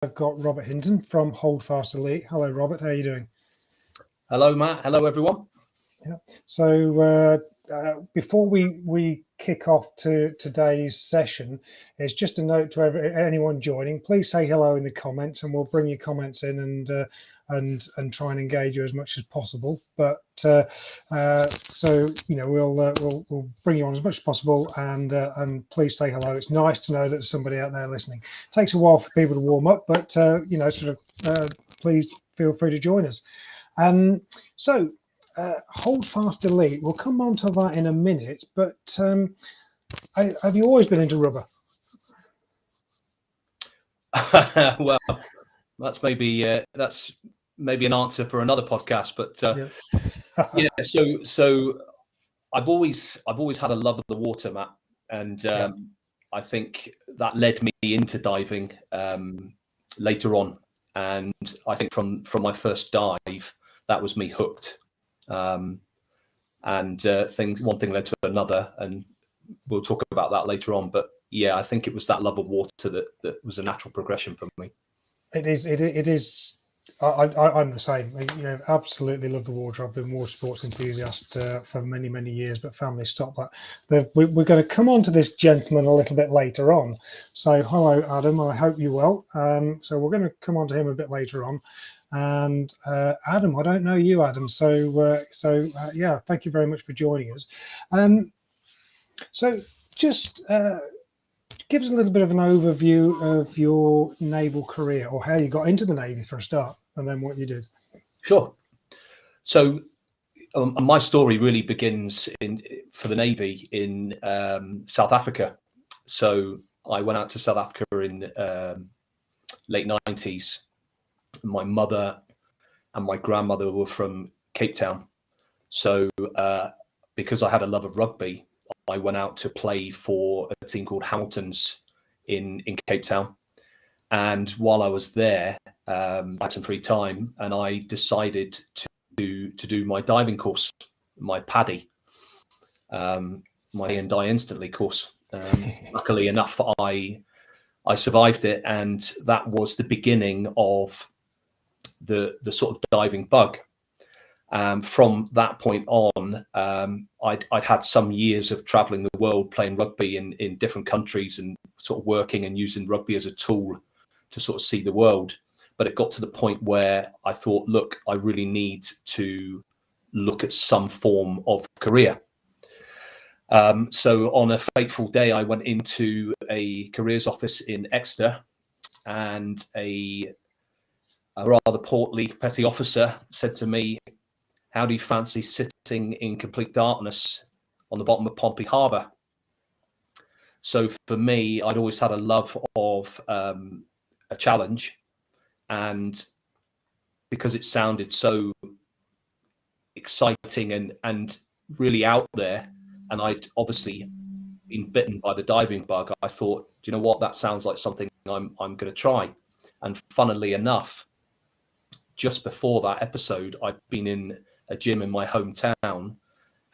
I've got Robert Hinton from Holdfast Elite. Hello, Robert. How are you doing? Hello, Matt. Hello, everyone. Yeah. So before we kick off to today's session, it's just a note to anyone joining. Please say hello in the comments, and we'll bring your comments in and try and engage you as much as possible. But so we'll bring you on as much as possible, and please say hello. It's nice to know that there's somebody out there listening. It takes a while for people to warm up, but please feel free to join us. Holdfast Elite, we'll come on to that in a minute, but have you always been into rubber? Well, that's maybe an answer for another podcast, but So I've always had a love of the water, Matt, and I think that led me into diving later on, and I think from my first dive, that was me hooked. One thing led to another, and we'll talk about that later on. But yeah, I think it was that love of water that was a natural progression for me. It is. I'm the same. Absolutely love the water. I've been water sports enthusiast for many years, but family stopped that. We're going to come on to this gentleman a little bit later on. So hello, Adam. I hope you're well. So we're going to come on to him a bit later on. And Adam, I don't know you, Adam. So thank you very much for joining us. So just give us a little bit of an overview of your naval career, or how you got into the Navy for a start, and then what you did. Sure. So my story really begins for the Navy in South Africa. So I went out to South Africa in late 90s. My mother and my grandmother were from Cape Town. So because I had a love of rugby, I went out to play for a team called Hamilton's in Cape Town. And while I was there, I had some free time, and I decided to do my diving course, my PADI, my and die instantly course. Luckily enough, I survived it, and that was the beginning of the sort of diving bug. From that point on, I'd had some years of traveling the world, playing rugby in different countries, and sort of working and using rugby as a tool to sort of see the world. But it got to the point where I thought, look, I really need to look at some form of career. So on a fateful day, I went into a careers office in Exeter, and a rather portly petty officer said to me, "How do you fancy sitting in complete darkness on the bottom of Pompey Harbour?" So for me, I'd always had a love of a challenge, and because it sounded so exciting and really out there, and I'd obviously been bitten by the diving bug, I thought, do you know what, that sounds like something I'm going to try. And funnily enough, just before that episode, I'd been in a gym in my hometown,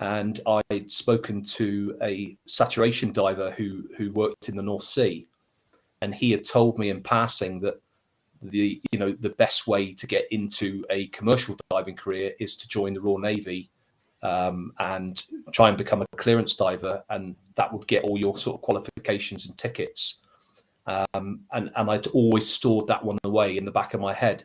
and I'd spoken to a saturation diver who worked in the North Sea, and he had told me in passing that the best way to get into a commercial diving career is to join the Royal Navy and try and become a clearance diver, and that would get all your sort of qualifications and tickets. And I'd always stored that one away in the back of my head.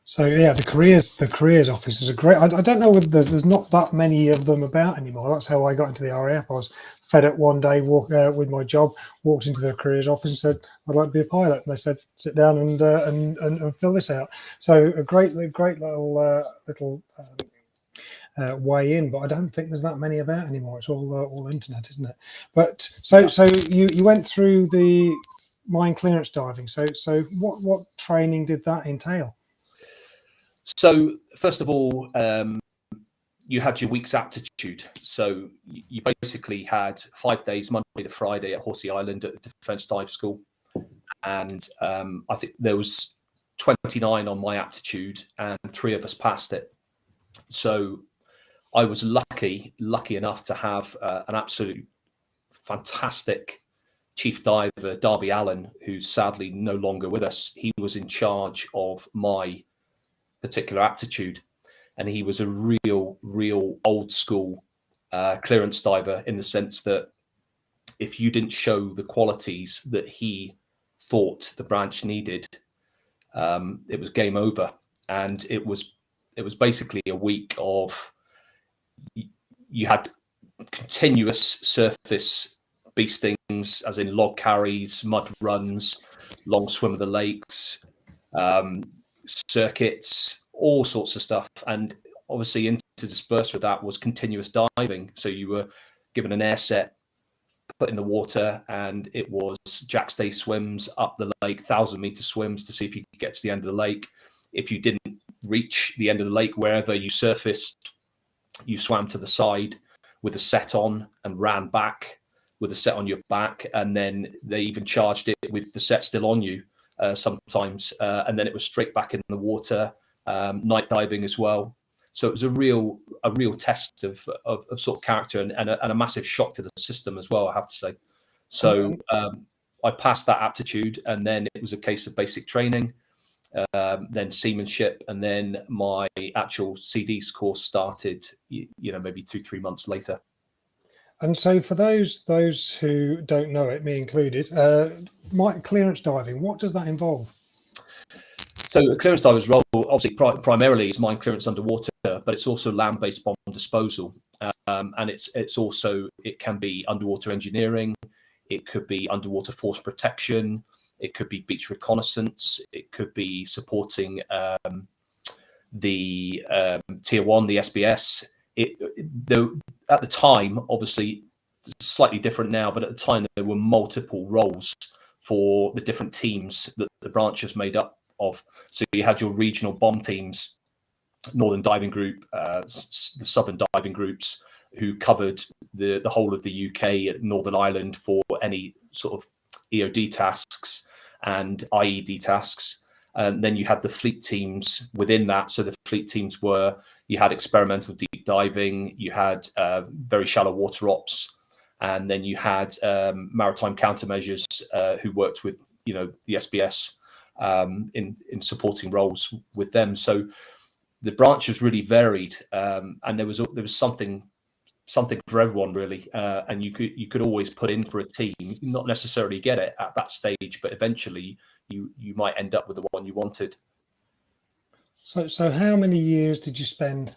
So yeah, the careers offices are great. I don't know whether there's not that many of them about anymore. That's how I got into the RAF. I was fed up one day with my job, walked into the careers office and said, "I'd like to be a pilot." And they said, "Sit down and fill this out." So a great little way in, but I don't think there's that many about anymore. It's all internet, isn't it? But so you went through the mine clearance diving. So what training did that entail? So first of all, you had your week's aptitude. So you basically had 5 days, Monday to Friday, at Horsey Island at the Defence Dive School. And I think there was 29 on my aptitude, and 3 of us passed it. So I was lucky enough to have an absolute fantastic chief diver, Darby Allen, who's sadly no longer with us, he was in charge of my particular aptitude. And he was a real old school clearance diver, in the sense that if you didn't show the qualities that he thought the branch needed, it was game over. And it was basically a week of, you had continuous surface beastings, as in log carries, mud runs, long swim of the lakes, circuits, all sorts of stuff. And obviously interspersed with that was continuous diving. So you were given an air set, put in the water, and it was jack stay swims up the lake, 1,000-meter swims to see if you could get to the end of the lake. If you didn't reach the end of the lake, wherever you surfaced, you swam to the side with a set on and ran back with a set on your back. And then they even charged it with the set still on you sometimes. And then it was straight back in the water, night diving as well. So it was a real test of sort of character, and a massive shock to the system as well, I have to say. So I passed that aptitude, and then it was a case of basic training, then seamanship, and then my actual CDs course started, maybe 2-3 months later. And so for those who don't know it, me included, clearance diving, what does that involve? So a clearance diver's role, obviously, primarily is mine clearance underwater, but it's also land-based bomb disposal, and it can be underwater engineering, it could be underwater force protection, it could be beach reconnaissance, it could be supporting the Tier 1, the SBS. At the time, obviously, it's slightly different now, but at the time there were multiple roles for the different teams that the branches made up of. So you had your regional bomb teams, Northern Diving Group, the Southern Diving Groups, who covered the whole of the UK, Northern Ireland, for any sort of EOD tasks and IED tasks. And then you had the fleet teams within that. So the fleet teams you had experimental deep diving, you had very shallow water ops, and then you had maritime countermeasures who worked with, the SBS in supporting roles with them. So the branch was really varied, and there was something for everyone, really. And you could always put in for a team, not necessarily get it at that stage, but eventually you might end up with the one you wanted. So how many years did you spend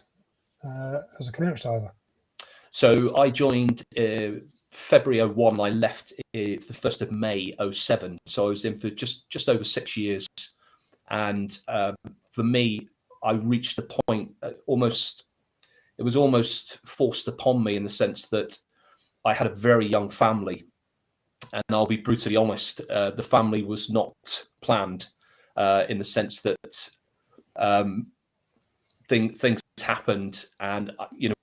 as a clearance diver? So I joined February 01. I left the 1st of May 07. So I was in for just over 6 years. And for me, I reached the point it was almost forced upon me, in the sense that I had a very young family. And I'll be brutally honest, the family was not planned, in the sense that things happened, and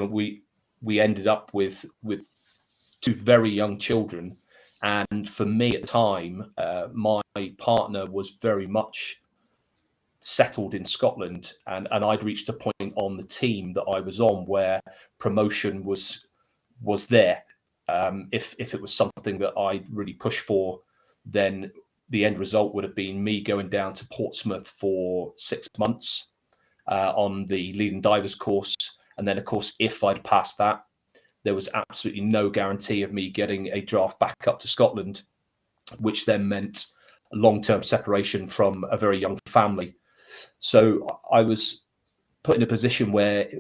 we ended up with 2 very young children. And for me at the time, my partner was very much settled in Scotland, and I'd reached a point on the team that I was on where promotion was there. If it was something that I'd really pushed for, then the end result would have been me going down to Portsmouth for 6 months on the leading divers course. And then, of course, if I'd passed that, there was absolutely no guarantee of me getting a draft back up to Scotland, which then meant a long-term separation from a very young family. So I was put in a position where,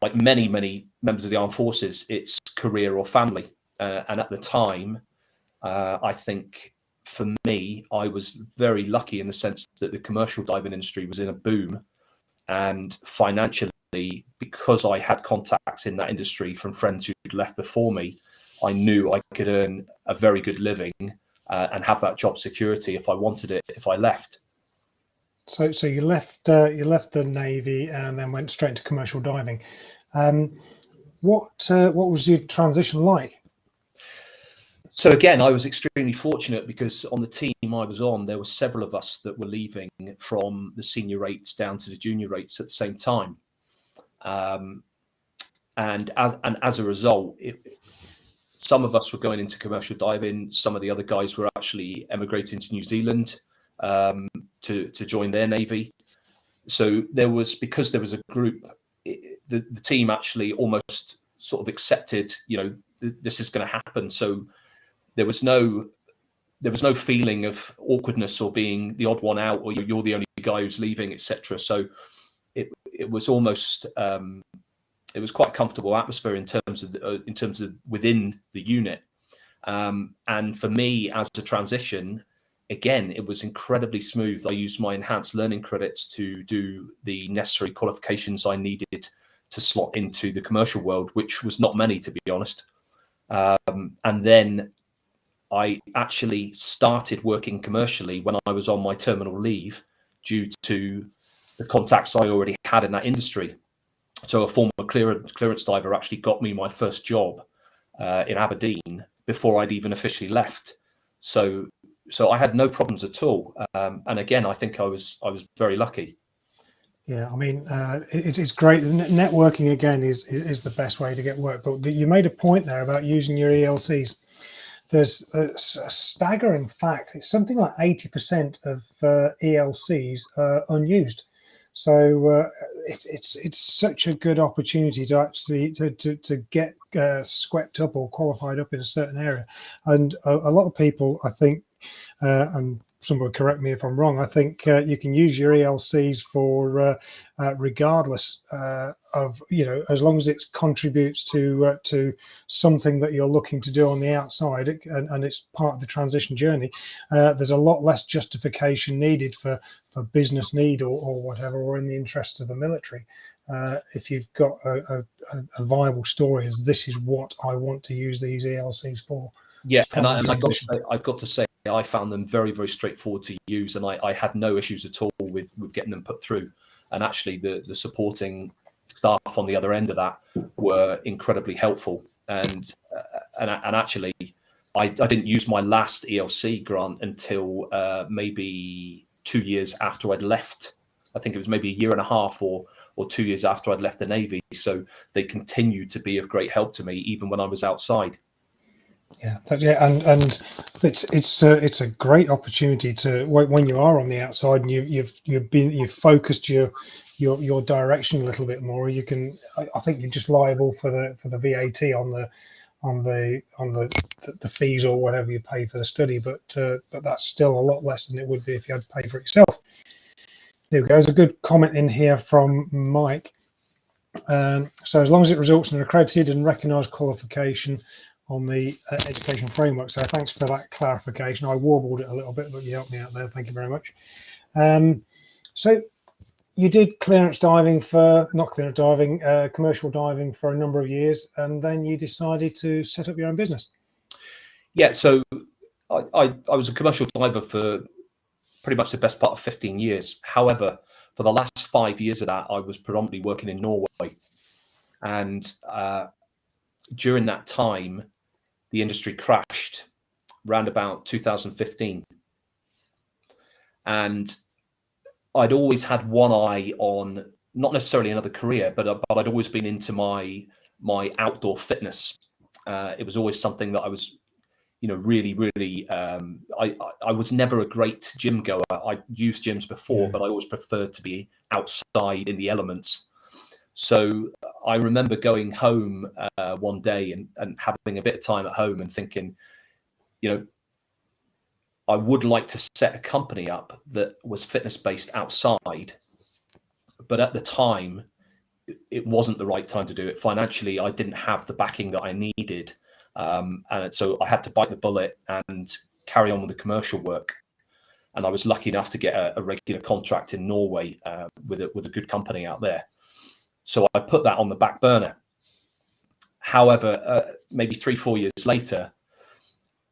like many members of the armed forces, it's career or family. And at the time, I think for me, I was very lucky in the sense that the commercial diving industry was in a boom, and financially, because I had contacts in that industry from friends who'd left before me, I knew I could earn a very good living and have that job security if I wanted it, if I left. So you left the Navy and then went straight to commercial diving. What was your transition like? So again, I was extremely fortunate, because on the team I was on, there were several of us that were leaving from the senior rates down to the junior rates at the same time. And as a result, Some of us were going into commercial diving. Some of the other guys were actually emigrating to New Zealand to join their navy. So because there was a group, the team actually almost sort of accepted, this is going to happen. So there was no feeling of awkwardness or being the odd one out, or you're the only guy who's leaving, etc. So it was almost it was quite a comfortable atmosphere in terms of within the unit. And for me, as a transition, again, it was incredibly smooth. I used my enhanced learning credits to do the necessary qualifications I needed to slot into the commercial world, which was not many, to be honest. And then I actually started working commercially when I was on my terminal leave due to the contacts I already had in that industry. So a former clearance diver actually got me my first job in Aberdeen before I'd even officially left. So I had no problems at all. And again, I think I was very lucky. Yeah, I mean, it's great. Networking, again, is the best way to get work. But you made a point there about using your ELCs. There's a staggering fact. It's something like 80% of ELCs are unused. So it's such a good opportunity to actually to get swept up or qualified up in a certain area. And a lot of people, I think, and someone correct me if I'm wrong, I think you can use your ELCs for regardless of, as long as it contributes to something that you're looking to do on the outside, and it's part of the transition journey. There's a lot less justification needed for business need or whatever, or in the interests of the military. If you've got a viable story as this is what I want to use these ELCs for. Yeah, and I've got to say, I found them very, very straightforward to use, and I had no issues at all with getting them put through. And actually, the supporting staff on the other end of that were incredibly helpful. And actually, I didn't use my last ELC grant until maybe 2 years after I'd left. I think it was maybe a year and a half or 2 years after I'd left the Navy. So they continued to be of great help to me, even when I was outside. Yeah, and it's a great opportunity to, when you are on the outside and you've focused your direction a little bit more. You can, I think you're just liable for the VAT on the fees or whatever you pay for the study, but that's still a lot less than it would be if you had to pay for it yourself. There we go. There's a good comment in here from Mike. So as long as it results in an accredited and recognised qualification on the education framework. So thanks for that clarification. I warbled it a little bit, but you helped me out there. Thank you very much. So you did commercial diving for a number of years, and then you decided to set up your own business. Yeah, so I was a commercial diver for pretty much the best part of 15 years. However, for the last 5 years of that, I was predominantly working in Norway. And during that time, the industry crashed around about 2015. And I'd always had one eye on, not necessarily another career, but I'd always been into my outdoor fitness. It was always something that I was, really, really, I was never a great gym goer. I used gyms before, but I always preferred to be outside in the elements. So I remember going home one day and having a bit of time at home and thinking, I would like to set a company up that was fitness based outside. But at the time, it wasn't the right time to do it. Financially, I didn't have the backing that I needed. And so I had to bite the bullet and carry on with the commercial work. And I was lucky enough to get a regular contract in Norway with a good company out there. So I put that on the back burner. However, maybe 3-4 years later,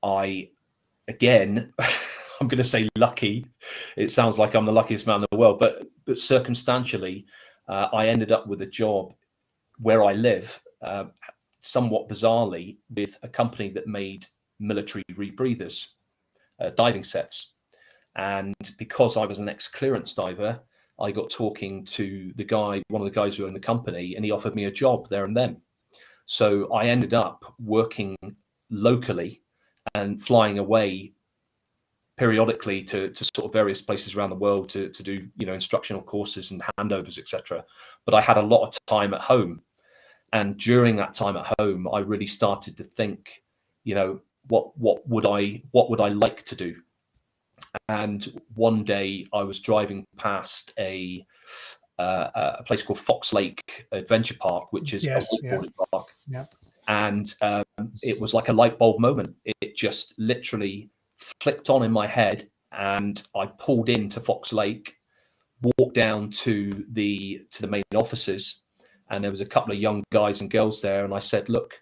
I'm going to say lucky. It sounds like I'm the luckiest man in the world, but circumstantially, I ended up with a job where I live, somewhat bizarrely, with a company that made military rebreathers, diving sets. And because I was an ex-clearance diver, I got talking to one of the guys who owned the company, and he offered me a job there and then. So I ended up working locally and flying away periodically to sort of various places around the world to do, you know, instructional courses and handovers, etc. But I had a lot of time at home. And during that time at home, I really started to think, you know, what would I like to do? And one day I was driving past a place called Fox Lake Adventure Park, which is a wakeboarding park. Yeah. And it was like a light bulb moment. It just literally flicked on in my head, and I pulled into Fox Lake, walked down to the main offices, and there was a couple of young guys and girls there, and I said, look,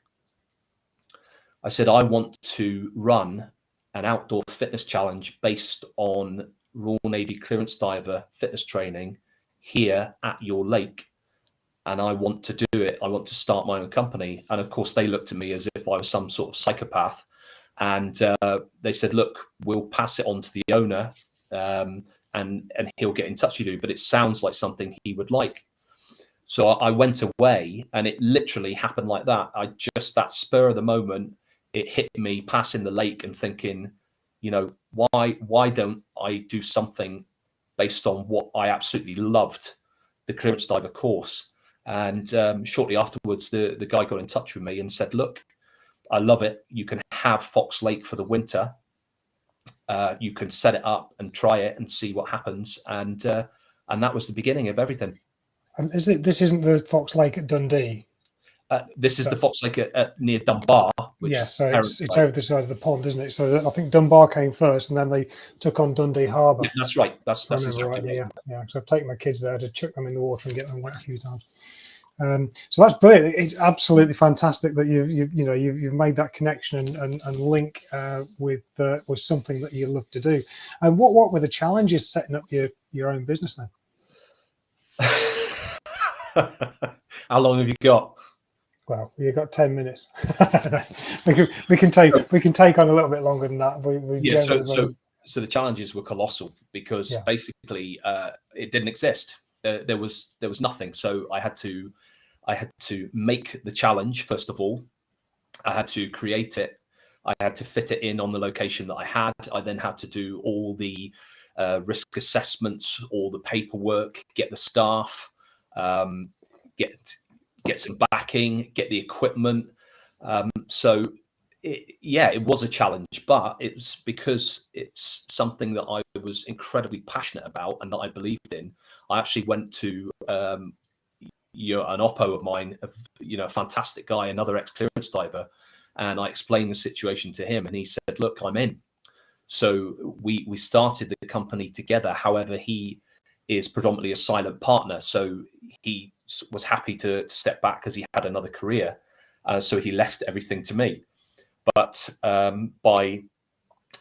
I said, I want to run an outdoor fitness challenge based on Royal Navy clearance diver fitness training here at your lake. And I want to do it. I want to start my own company. And of course, they looked at me as if I was some sort of psychopath. And they said, look, we'll pass it on to the owner and he'll get in touch with you. But it sounds like something he would like. So I went away, and it literally happened like that. That spur of the moment, it hit me passing the lake and thinking, you know, why don't I do something based on what I absolutely loved, the clearance diver course. And shortly afterwards, the guy got in touch with me and said, look, I love it. You can have Fox Lake for the winter. You can set it up and try it and see what happens. And that was the beginning of everything. And this isn't the Fox Lake at Dundee? This is the Fox Lake near Dunbar. Which so it's over the side of the pond, isn't it? So I think Dunbar came first, and then they took on Dundee Harbour. Yeah, that's right. That's exactly right. Yeah. So I've taken my kids there to chuck them in the water and get them wet a few times. So that's brilliant. It's absolutely fantastic that you've made that connection and link with something that you love to do. And what were the challenges setting up your own business then? How long have you got? Well, you've got 10 minutes. we can take on a little bit longer than that. So the challenges were colossal because basically it didn't exist. There was nothing. So I had to make the challenge first of all. I had to create it. I had to fit it in on the location that I had. I then had to do all the risk assessments, all the paperwork, get the staff, get some backing, get the equipment. So it was a challenge, but it's because it's something that I was incredibly passionate about and that I believed in. I actually went to an oppo of mine, a fantastic guy, another ex-clearance diver, and I explained the situation to him, and he said, look, I'm in. So we started the company together. However, he is predominantly a silent partner, so he was happy to step back because he had another career. So he left everything to me. But by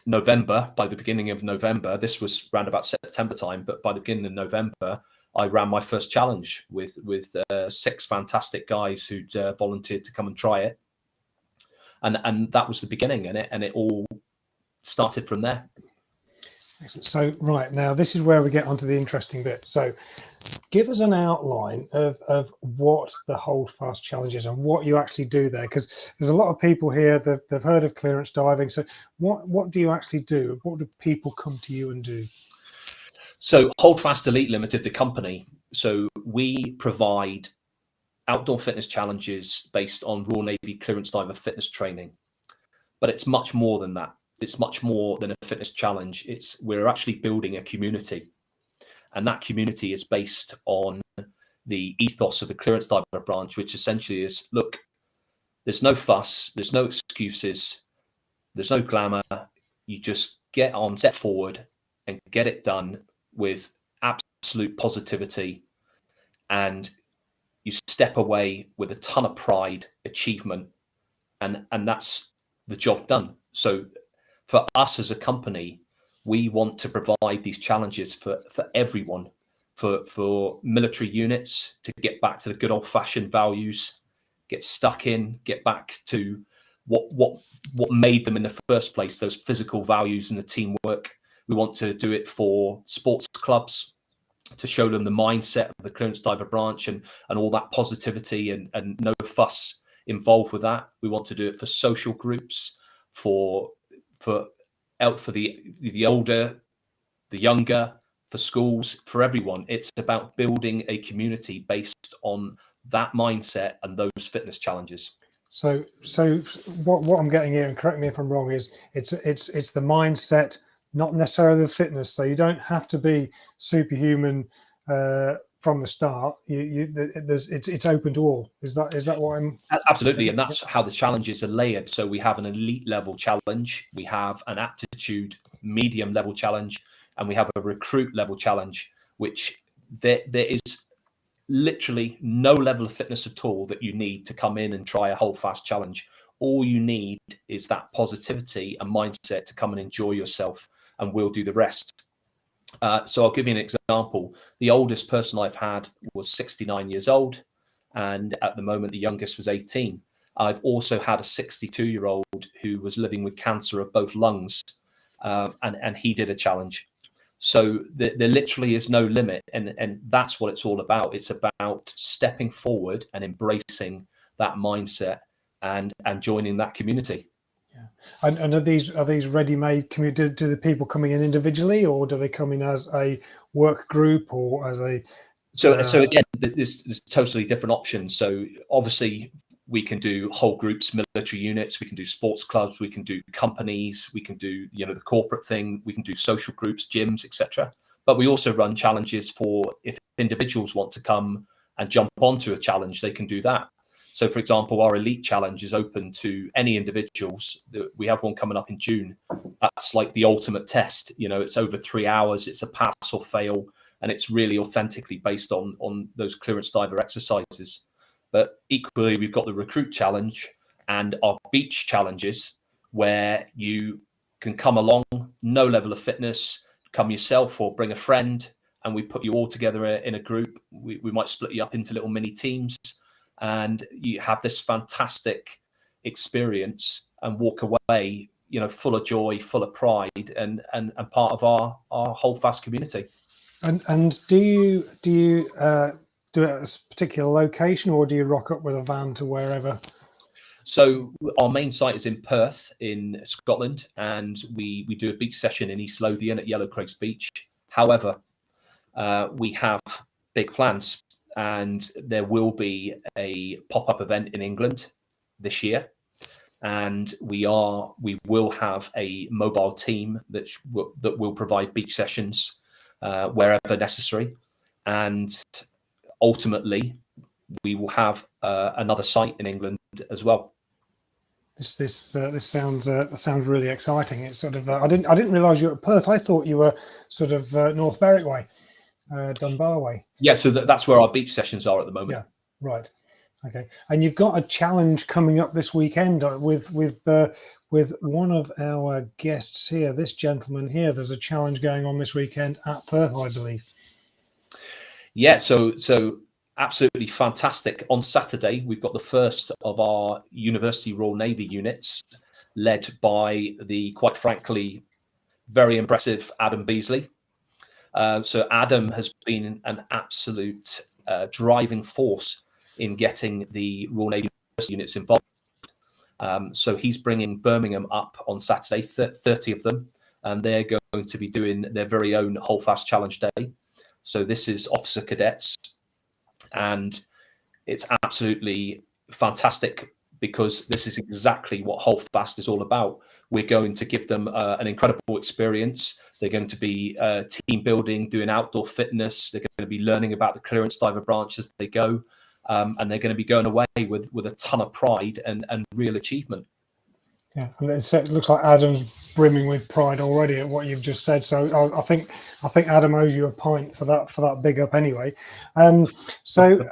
the beginning of November, this was around about September time, but by the beginning of November, I ran my first challenge with 6 fantastic guys who'd volunteered to come and try it. And that was the beginning, and it all started from there. So right now, this is where we get onto the interesting bit. So give us an outline of what the Holdfast Challenge is and what you actually do there, because there's a lot of people here that they've heard of clearance diving. So what do you actually do? What do people come to you and do? So Holdfast Elite Limited, the company, so we provide outdoor fitness challenges based on Royal Navy clearance diver fitness training, but it's much more than that. It's much more than a fitness challenge. We're actually building a community, and that community is based on the ethos of the clearance diver branch, which essentially is, look, there's no fuss, there's no excuses, there's no glamour. You just get on, step forward and get it done with absolute positivity, and you step away with a ton of pride, achievement, and that's the job done. So for us as a company, we want to provide these challenges for everyone, for military units to get back to the good old-fashioned values, get stuck in, get back to what made them in the first place, those physical values and the teamwork. We want to do it for sports clubs to show them the mindset of the clearance diver branch and all that positivity and no fuss involved with that. We want to do it for social groups. for the older, the younger, for schools, for everyone. It's about building a community based on that mindset and those fitness challenges. So what I'm getting here, and correct me if I'm wrong, is it's the mindset, not necessarily the fitness. So you don't have to be superhuman from the start. It's open to all. Is that what I'm? Absolutely, and that's how the challenges are layered. So we have an elite level challenge, we have an aptitude medium level challenge, and we have a recruit level challenge, which there is literally no level of fitness at all that you need to come in and try a whole fast challenge. All you need is that positivity and mindset to come and enjoy yourself, and we'll do the rest. So I'll give you an example. The oldest person I've had was 69 years old, and at the moment the youngest was 18. I've also had a 62-year-old who was living with cancer of both lungs, and he did a challenge. So there literally is no limit, and that's what it's all about. It's about stepping forward and embracing that mindset and joining that community. Yeah. And are these ready-made community? Do the people coming in individually, or do they come in as a work group or as a? So again, there's totally different options. So obviously, we can do whole groups, military units, we can do sports clubs, we can do companies, we can do the corporate thing, we can do social groups, gyms, etc. But we also run challenges for if individuals want to come and jump onto a challenge, they can do that. So for example, our elite challenge is open to any individuals. We have one coming up in June. That's like the ultimate test. It's over 3 hours, it's a pass or fail, and it's really authentically based on those clearance diver exercises. But equally, we've got the recruit challenge and our beach challenges, where you can come along, no level of fitness, come yourself or bring a friend, and we put you all together in a group. We might split you up into little mini teams, and you have this fantastic experience and walk away, full of joy, full of pride, and part of our whole fast community. And do you do it at a particular location, or do you rock up with a van to wherever? So our main site is in Perth in Scotland, and we do a beach session in East Lothian at Yellow Craigs Beach. However, we have big plans, and there will be a pop-up event in England this year, and we will have a mobile team that will provide beach sessions wherever necessary, and ultimately we will have another site in England as well. This sounds really exciting. It's sort of I didn't realise you were at Perth. I thought you were sort of North Berwick way, Dunbar way. Yeah, so that's where our beach sessions are at the moment. Yeah, right. Okay, and you've got a challenge coming up this weekend with one of our guests here. This gentleman here. There's a challenge going on this weekend at Perth, I believe. Yeah, so absolutely fantastic. On Saturday, we've got the first of our University Royal Navy units, led by the, quite frankly, very impressive Adam Beasley. So Adam has been an absolute driving force in getting the Royal Navy units involved. So he's bringing Birmingham up on Saturday, 30 of them, and they're going to be doing their very own Holdfast Challenge Day. So this is officer cadets, and it's absolutely fantastic because this is exactly what Holdfast is all about. We're going to give them an incredible experience. They're going to be team building, doing outdoor fitness. They're going to be learning about the clearance diver branch as they go, and they're going to be going away with a ton of pride and real achievement. Yeah, and it looks like Adam's brimming with pride already at what you've just said. So I think Adam owes you a pint for that big up anyway. So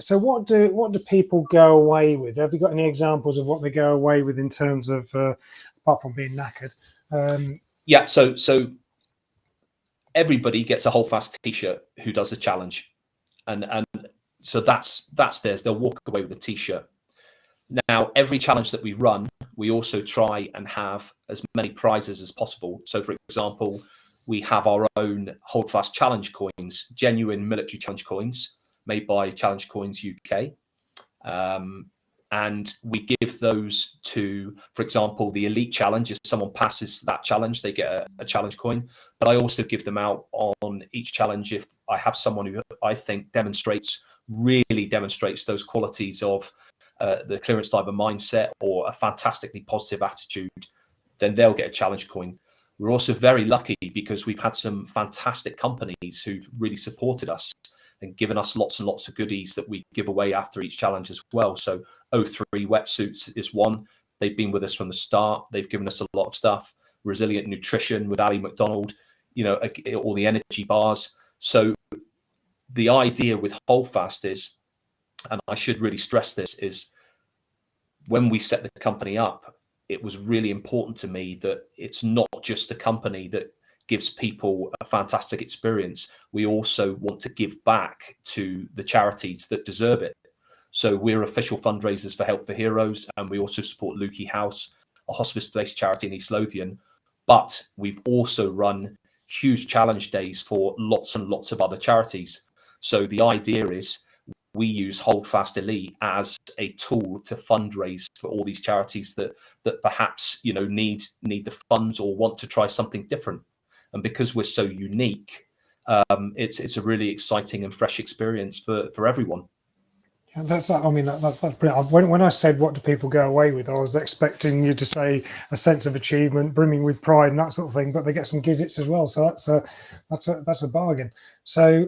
what do people go away with? Have you got any examples of what they go away with in terms of apart from being knackered? Yeah, so everybody gets a Holdfast T-shirt who does a challenge, and so that's theirs. They'll walk away with a T-shirt. Now, every challenge that we run, we also try and have as many prizes as possible. So, for example, we have our own Holdfast Challenge coins, genuine military challenge coins made by Challenge Coins UK. and we give those to, for example, the elite challenge. If someone passes that challenge, they get a challenge coin. But I also give them out on each challenge if I have someone who I think really demonstrates those qualities of the clearance diver mindset or a fantastically positive attitude, then they'll get a challenge coin. We're also very lucky because we've had some fantastic companies who've really supported us and given us lots and lots of goodies that we give away after each challenge as well. So O3 Wetsuits is one. They've been with us from the start. They've given us a lot of stuff. Resilient Nutrition with Ali McDonald, all the energy bars. So the idea with Holdfast is, and I should really stress this, is when we set the company up, it was really important to me that it's not just a company that gives people a fantastic experience. We also want to give back to the charities that deserve it. So we're official fundraisers for Help for Heroes, and we also support Lukey House, a hospice-based charity in East Lothian. But we've also run huge challenge days for lots and lots of other charities. So the idea is we use Holdfast Elite as a tool to fundraise for all these charities that perhaps need the funds or want to try something different. And because we're so unique, it's a really exciting and fresh experience for everyone. Yeah, that's brilliant. When I said what do people go away with, I was expecting you to say a sense of achievement, brimming with pride and that sort of thing. But they get some gizzits as well, so that's a bargain. So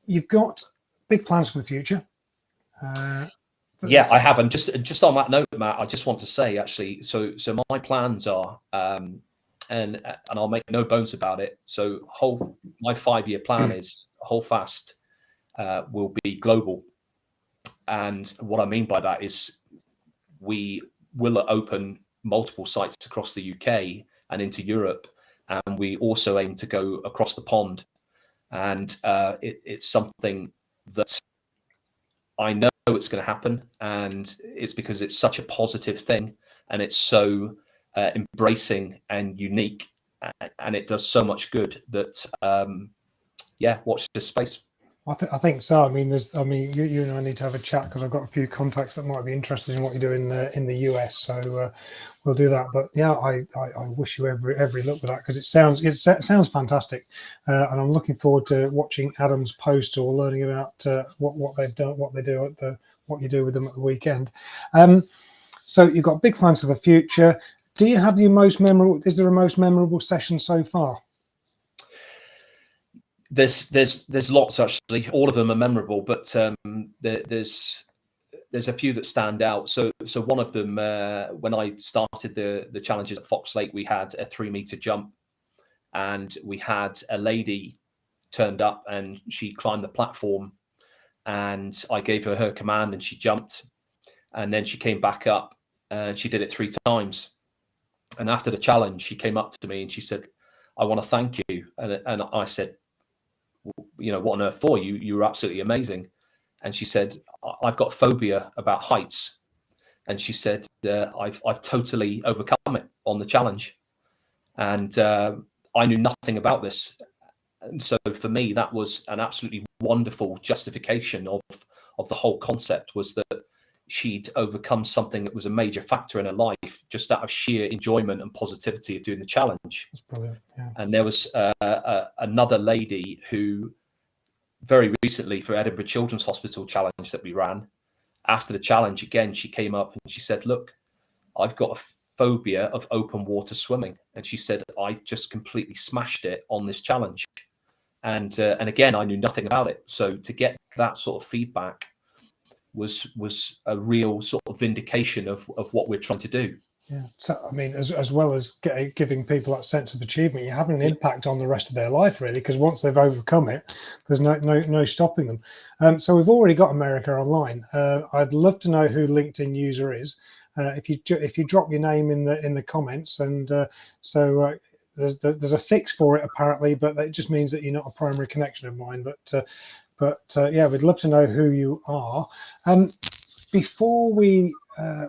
you've got big plans for the future. Yeah, I have. And just on that note, Matt, I just want to say actually, so my plans are, and I'll make no bones about it. So my 5-year plan is Holdfast will be global. And what I mean by that is we will open multiple sites across the UK and into Europe. And we also aim to go across the pond. And it's something that I know it's going to happen. And it's because it's such a positive thing. And it's so embracing and unique. And it does so much good that, watch this space. I think so. I mean, you and I need to have a chat because I've got a few contacts that might be interested in what you do in the US. So we'll do that. But yeah, I wish you every luck with that because it sounds fantastic, and I'm looking forward to watching Adam's posts or learning about what they've done, what they do what you do with them at the weekend. So you've got big plans for the future. Do you have is there a most memorable session so far? There's lots actually. All of them are memorable, but there's a few that stand out. So one of them, when I started the challenges at Fox Lake, we had a 3-meter jump, and we had a lady turned up and she climbed the platform, and I gave her command and she jumped, and then she came back up and she did it 3 times. And after the challenge, she came up to me and she said, "I want to thank you." And I said, "What on earth for? You were absolutely amazing." And she said, "I've got phobia about heights." And she said, I've totally overcome it on the challenge. And I knew nothing about this. And so for me, that was an absolutely wonderful justification of the whole concept, was that she'd overcome something that was a major factor in her life just out of sheer enjoyment and positivity of doing the challenge. That's brilliant. Yeah. And there was another lady who very recently, for Edinburgh Children's Hospital challenge that we ran, after the challenge again, she came up and she said, "Look, I've got a phobia of open water swimming." And she said, "I've just completely smashed it on this challenge." And again, I knew nothing about it. So to get that sort of feedback was a real sort of vindication of what we're trying to do. Yeah. So I mean, as well as giving people that sense of achievement, you're having an impact on the rest of their life, really, because once they've overcome it, there's no stopping them. So we've already got America online. I'd love to know who LinkedIn user is. If you drop your name in the comments, and there's a fix for it apparently, but it just means that you're not a primary connection of mine. But yeah, we'd love to know who you are. Before we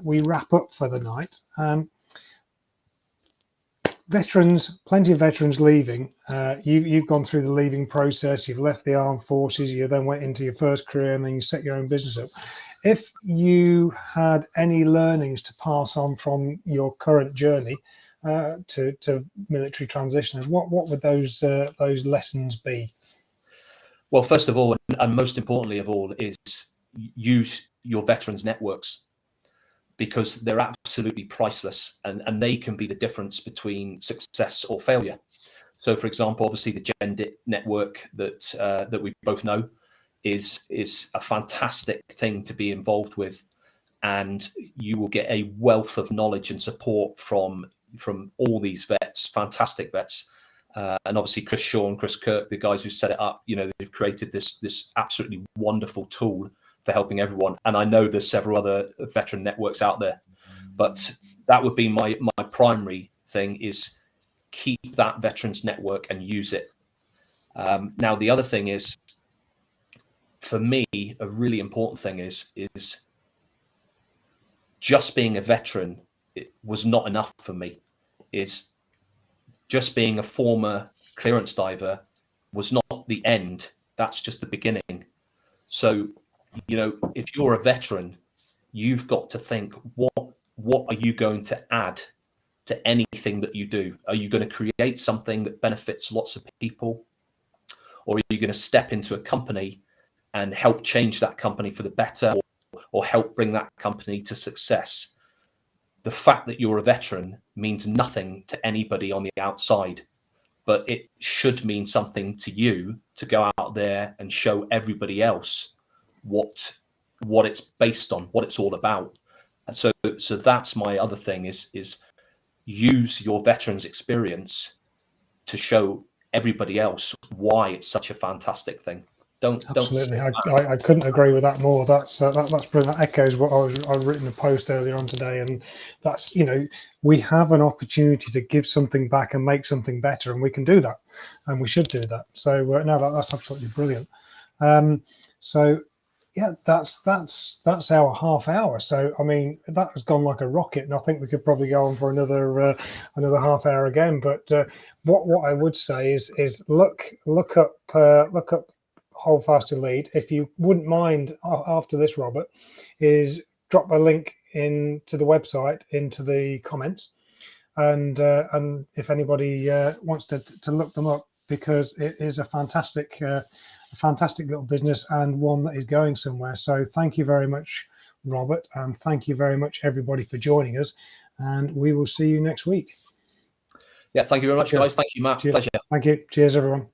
wrap up for the night, veterans, plenty of veterans leaving. You've gone through the leaving process. You've left the armed forces. You then went into your first career, and then you set your own business up. If you had any learnings to pass on from your current journey to military transitioners, what would those lessons be? Well, first of all, and most importantly of all, is use your veterans networks, because they're absolutely priceless, and they can be the difference between success or failure. So, for example, obviously the Gendit network that we both know is a fantastic thing to be involved with, and you will get a wealth of knowledge and support from all these vets, fantastic vets. And obviously Chris Shaw and Chris Kirk, the guys who set it up, they've created this absolutely wonderful tool for helping everyone. And I know there's several other veteran networks out there, but that would be my primary thing, is keep that veterans network and use it. Now, the other thing is, for me, a really important thing is just being a veteran, it was not enough for me. Is just being a former clearance diver was not the end. That's just the beginning. So, if you're a veteran, you've got to think, what are you going to add to anything that you do? Are you going to create something that benefits lots of people? Or are you going to step into a company and help change that company for the better, or help bring that company to success? The fact that you're a veteran means nothing to anybody on the outside, but it should mean something to you to go out there and show everybody else what it's based on, what it's all about. And so that's my other thing, is use your veterans experience to show everybody else why it's such a fantastic thing. Absolutely. I couldn't agree with that more. That's brilliant. That echoes what I've written a post earlier on today, and that's, we have an opportunity to give something back and make something better, and we can do that, and we should do that. So no, that's absolutely brilliant. So yeah, that's our half hour. So I mean, that has gone like a rocket, and I think we could probably go on for another half hour again. But what I would say is look up Hold Fast and Lead. If you wouldn't mind, after this, Robert, is drop a link into the website into the comments, and if anybody wants to look them up, because it is a fantastic little business, and one that is going somewhere. So thank you very much, Robert, and thank you very much, everybody, for joining us, and we will see you next week. Yeah, thank you very much, guys. Thank you, Matt. Cheers. Pleasure. Thank you. Cheers, everyone.